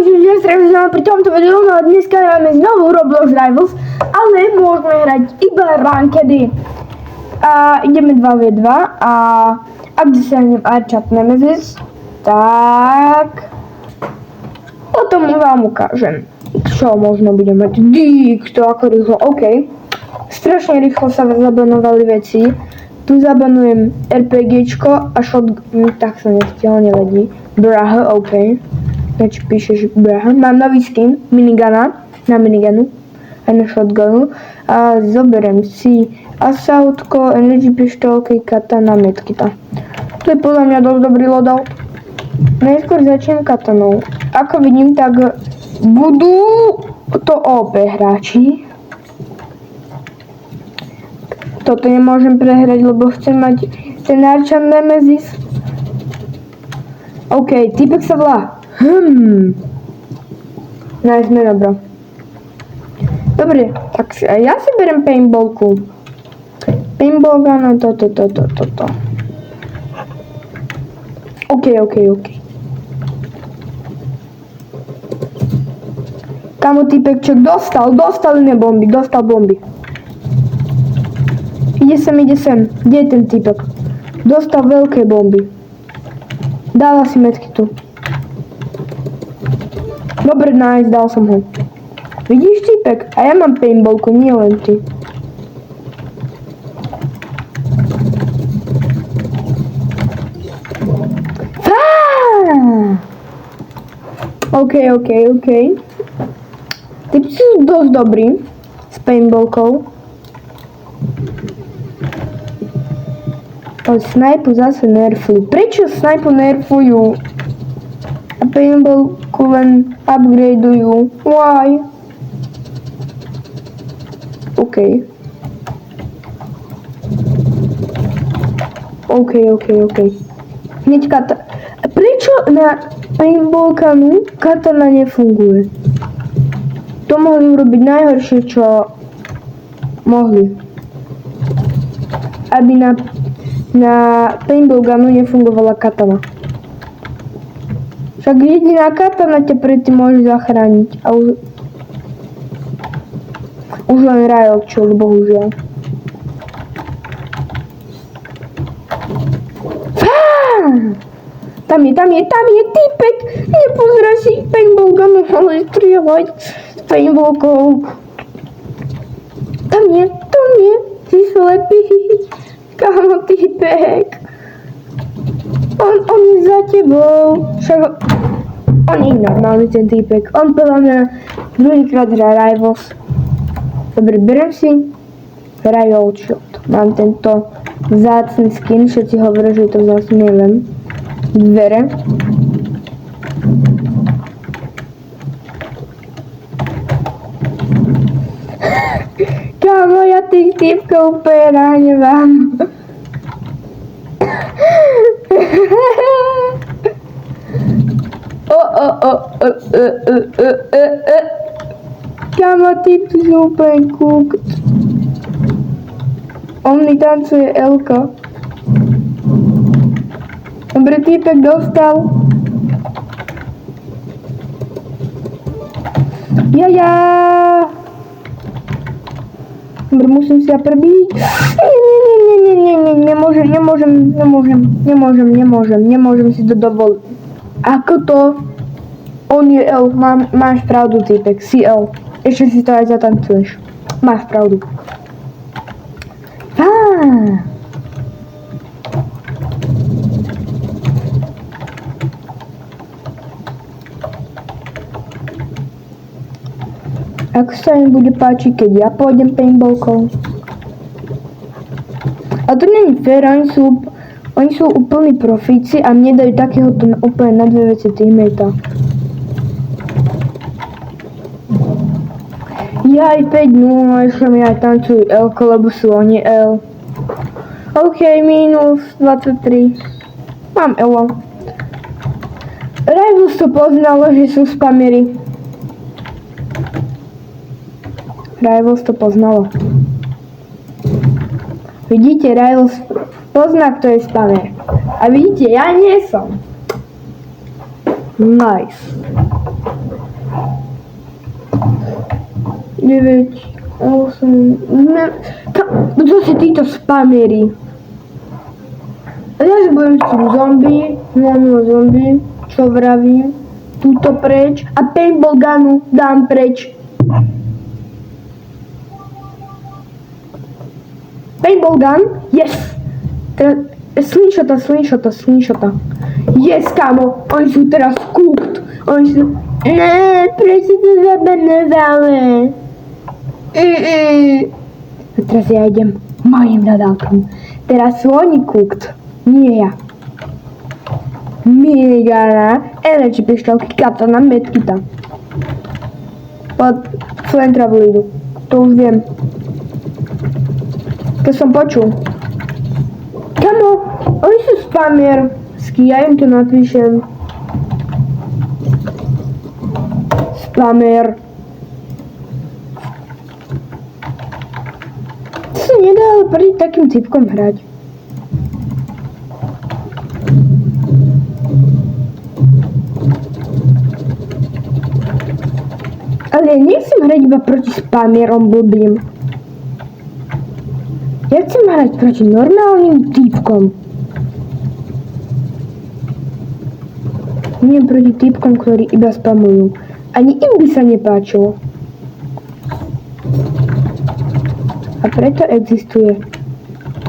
že zrejme pri tomto videu, no a dneska hráme znovu Roblox Rivals, ale môžeme hrať iba rankedy. A ideme 2v2 a ak dosiahnem Archat Nemesis, tak potom vám ukážem, čo možno budeme mať. To ako rýchlo, OK. Strašne rýchlo sa zabanovali veci. Tu zabanujem RPGčko a shotgun, tak sa nechtiaľ nevadí. Brahe, OK. Znači píšeš brahe. Mám nový skin minigana, na miniganu aj na shotgunu. A zoberiem si asautko, energy pištolky, katana, medkita. To je podľa mňa dosť dobrý loadout. Najskôr začnem katanou. Ako vidím, tak budú to OP hráči. Toto nemôžem prehrať, lebo chcem mať ten Archat Nemesis. OK, typek sa volá. Nice, dobro. Dobre, tak ja si berem paintballku. Paintballka na toto. OK. Kamo typekček dostal iné bomby, dostal bomby. Ide sem. Kde je ten typek? Dostal veľké bomby. Dala si medkitu. Dobre, nice, dal som ho. Vidíš, typek? A ja mám paintballku, nie len ty. OK. Typci sú dosť dobrí s paintballkou. Snipu zase nerfujú. Prečo snipu nerfujú? A paintballku len upgradeujú. Why? OK. Hneď katana. Prečo na paintballkanu katana nefunguje? To mohli urobiť najhoršie, čo mohli. Aby na paintballgunu nefungovala katana. Však jediná katana ťa predtým môže zachrániť. A už len riot, čo bohužiaľ. Tam je typek. Nepozeraj si paintballgunu, ale strieľať s paintballkou. Tam je. Si slepý. Kámo, typek. On je za tebou. Však on je normálny ten typek. On podľa mňa druhýkrát hrá Rivals. Dobre, berem si Riot Shot. Mám tento vzácny skin. Všetci hovoria, že je to vzácny, neviem. Dvere. Kámo, ja tých typkov úplne nahnevám. Kámo, typci sú úplne kúkt. On mi tancuje Elko. Dobre, typek dostal. Jaja. Dobre, musím si ja prebiť. Nemôžem si to dovoliť. Ako to? On je L, máš pravdu, typek, si L. Ešte si to aj zatancuješ. Máš pravdu. Ako sa im bude páčiť, keď ja pôjdem paintballkou? A to není fér, oni sú úplní profíci a mne dajú takéhoto úplne na dve veci teammate. Jaj, 5-0, ešte mi aj tancujú L-ko, lebo sú oni L. OK, minus 23. Mám L. Rivals to poznalo, že sú spamery. Rivals to poznalo. Vidíte, Rivals pozná, kto je spamer. A vidíte, ja nie som. Nice. 9, 8, zase títo spamery. Ja že budem s tým zombie, zombie, čo vravím, túto preč a paintball gunu dám preč. Paintball gun, yes! Slingshota. Yes, kámo, oni sú teraz cooked. Oni sú... prečo to zabanovali? A teraz ja idem mojim nadávkom. Teraz sú oni cooked, nie ja. Minigana, energy pištolky, katana, medkita. Pod flame to už viem. Keď som počul. Kamo, oni sú spamier. Ja im to napíšem. Spamer. To sa nedá proti takým typkom hrať. Ale ja nechcem hrať iba proti spamierom blbým. Ja chcem hrať proti normálnym typkom. Nie proti typkom, ktorí iba spamujú. Ani im by sa nepáčilo. A preto existuje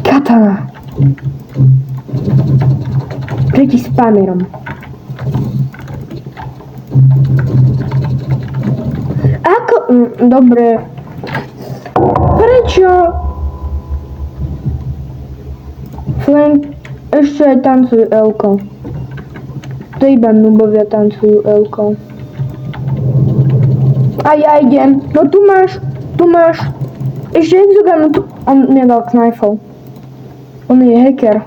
katana. Proti spamerom. Ako... dobre. Prečo? Flank ešte aj tancujú Elko. To iba nubovia tancujú Elko. A ja idem. No tu máš. Ešte Exoganu tu... On nedal knifle. On je hacker.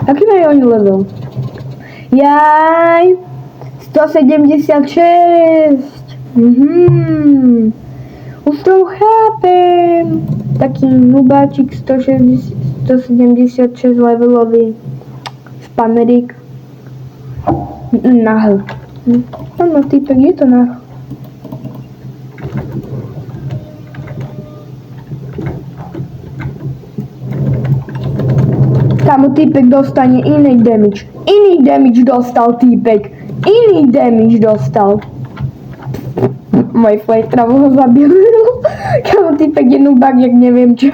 Aký majú oni level? Jaj! 176! Už to chápem. Taký nubáčik 176 levelový. Spamerik. Nahl. Áno, týpek, je to nahl. Kámo, týpek dostane iný damage. Iný damage dostal týpek. Iný damage dostal. Môj flamer ho zabil. Kámo, týpek je nubák, jak neviem čo.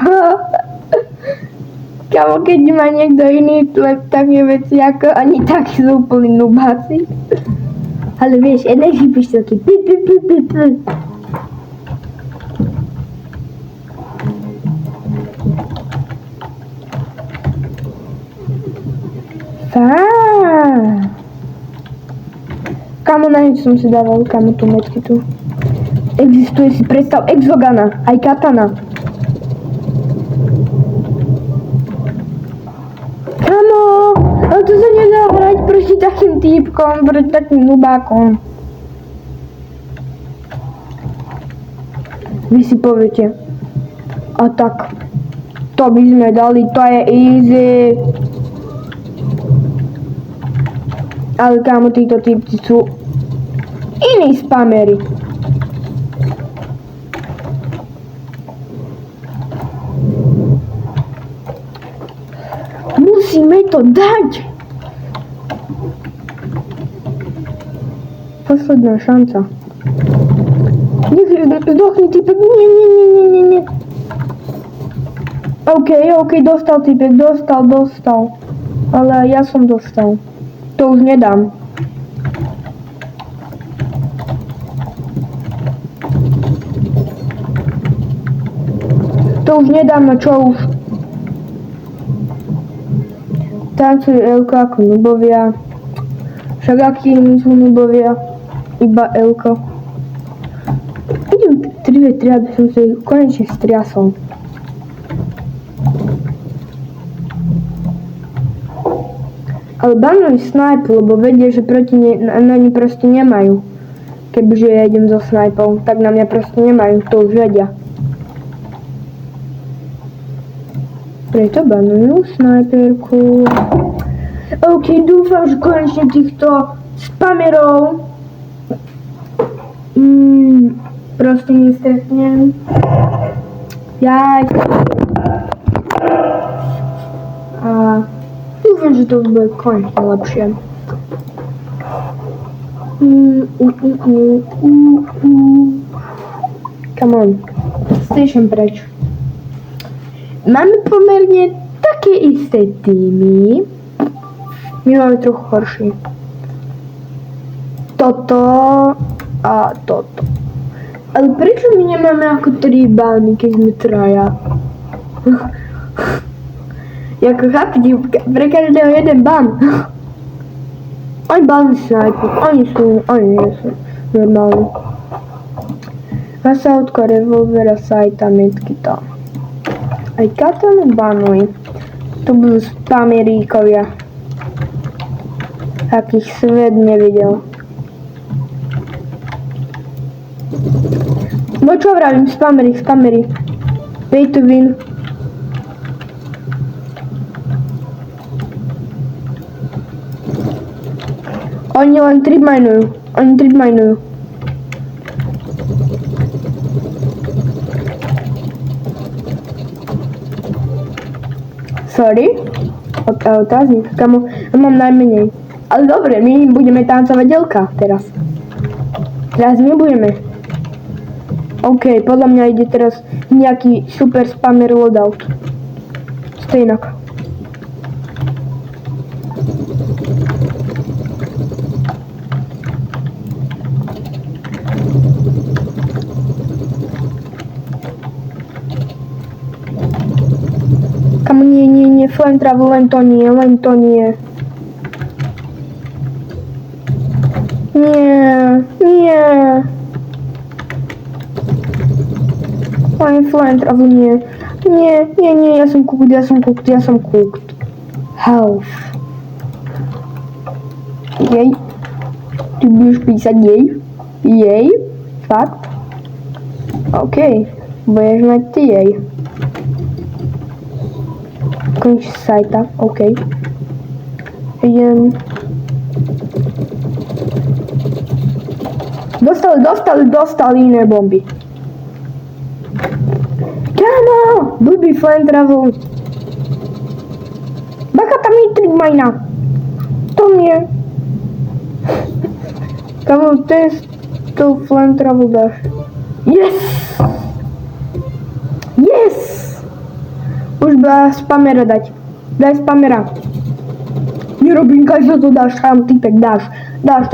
Kámo, keď má niekto iný také veci ako ani takí sú úplní nubáci. Ale vieš, energy pištolky. Kámo, na nič som si dával, kámo, tú medkitu. Existuje, si predstav, Exogana, aj katana. Kámo, ale to sa nedá hrať proti takým týpkom, proti takým nubákom. Vy si poviete, a tak, to by sme dali, to je easy. Ale kámo, títo týpci sú iní spamery. Musíme to dať. Posledná šanca. Zdochni týpek. Nie. OK, dostal týpek, dostal. Ale ja som dostal. To už nedám. To už nedám, no čo už. Tancujú Elko ako nubovia. Však akí sú nubovia. Iba Elko. Idem 3v3, aby som sa ich konečne striasol. Ale banuj snipe, lebo vedia, že proti na ni proste nemajú. Kebyže ja idem so snipou, tak na mňa proste nemajú, to už vedia. Preto banujú sniperku. OK, dúfam, že konečne týchto spamerov proste nestretnem. Jaj. A dúfam, že to už bude konečne lepšie. Come on. Slyším preč. Máme pomerne také isté týmy. My máme trochu horší. Toto a toto. Ale prečo my nemáme ako 3 bány, keď sme traja? Jako chápete, pre každého jeden bán. Oni bány sniper, oni nie sú normálni. Hasautka, revolvera, sajta, medkita. Aj katanu banuj. To budú spameríkovia. Akých svet nevidel. No čo vravím, spamery. Pay to win. Oni len tripminujú. Sorry. Otáznik. Kamo, mám najmenej. Ale dobre, my budeme tancovať delka teraz. Teraz my budeme. OK, podľa mňa ide teraz nejaký super spammer loadout. Stejnak. Kam nie, flame travel, len to nie. Nie. Flame travel, nie. Nie, ja som cooked. Health. Jej. Ty budeš písať jej? Fakt? OK. Budeš mať ty jej. Konč sajta, OK. Idem. Dostali iné bomby. Kámo! Blbý flame travel. Bacha, tam je trick mine. To nie. Kámo, to flame travel dáš. Yes! Už dá spamera dať. Daj spamera. Nerobím, keď sa to dáš, tam typek dáš. Dáš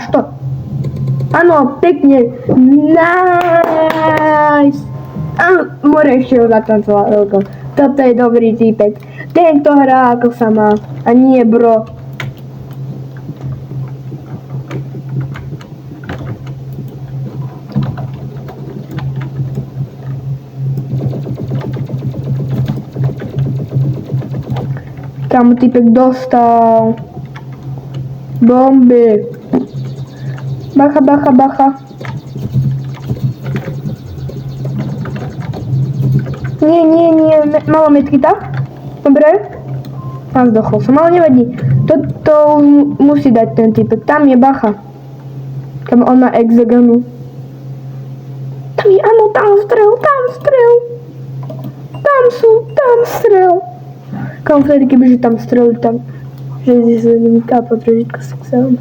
to. Áno, pekne. Nice. Áno, more ešte ho zatancovať. Toto je dobrý týpek. Tento hrá ako sa má. A nie bro. Tam typek dostal. Bomby. Bacha. Nie, malo medkita. Dobre. Tam zdochol som, ale nevadí. To musí dať ten typek. Tam je bacha. Tam on má exeganu. Tam je, áno, tam strel. Tam strel. Kam vtedy, kebyže tam streli, tam že zislením kápa prežitka s kselom.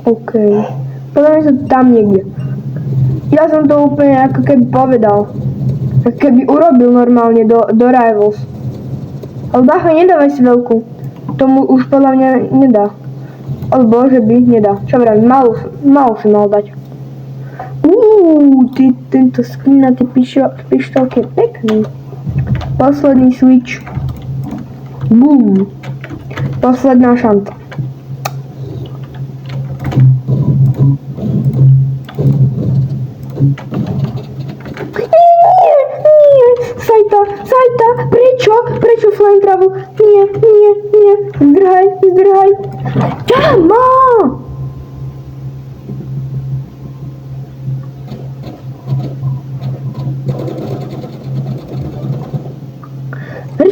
OK. Podľa mňa sa tam niekde. Ja som to úplne ako keby povedal. Ako keby urobil normálne do Rivals. Ale bacha, nedávaj si veľkú. Tomu už podľa mňa nedá. Alebo že by nedá. Čo vravím, malú si mal dať. Tento skin na tie pištolky je pekný. Posledný switch. Boom. Posledná šanca. Nie. Sajta. Prečo flame travel? Nie. Zdrhaj. Kámo!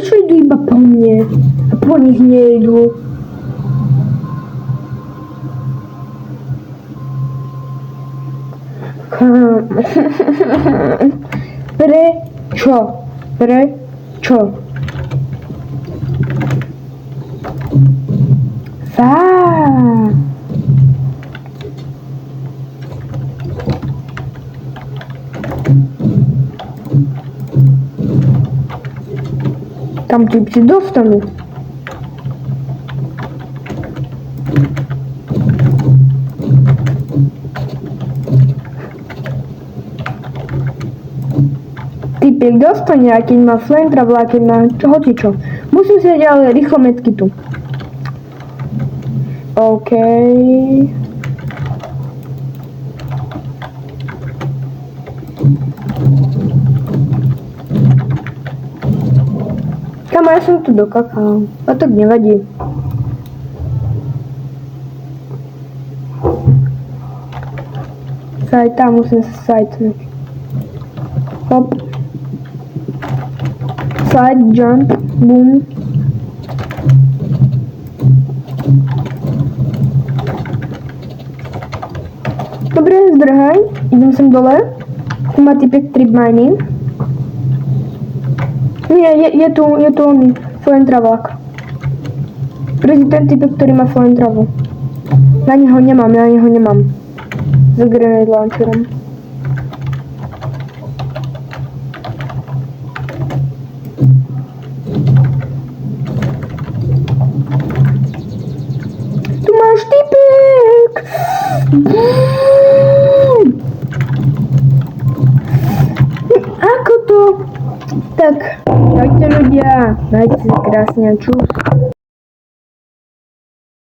prečo idú iba po mne? A po nich nejdu. Prečo? Prečo? Fá. Tam typci dostanú. Typek dostane, a keď má flamethrower, a keď má hocičo. Musím si dať ale rýchlo metky tu. OK. Kamo, ja som tu dokakal. A to nevadí. Aj tam musím sa sajtnúť. Hop. Side jump. Boom. Dobre, zdrhaj. Idem sem dole. Tu má typek trip mining. Nie, je tu oný. Flametravák. Ten typek, ktorý má flametravu. Ja neho nemám. S grenade launcherom. Tu máš typek! Ako to? Tak, čaute ľudia, majte si krásne a čus.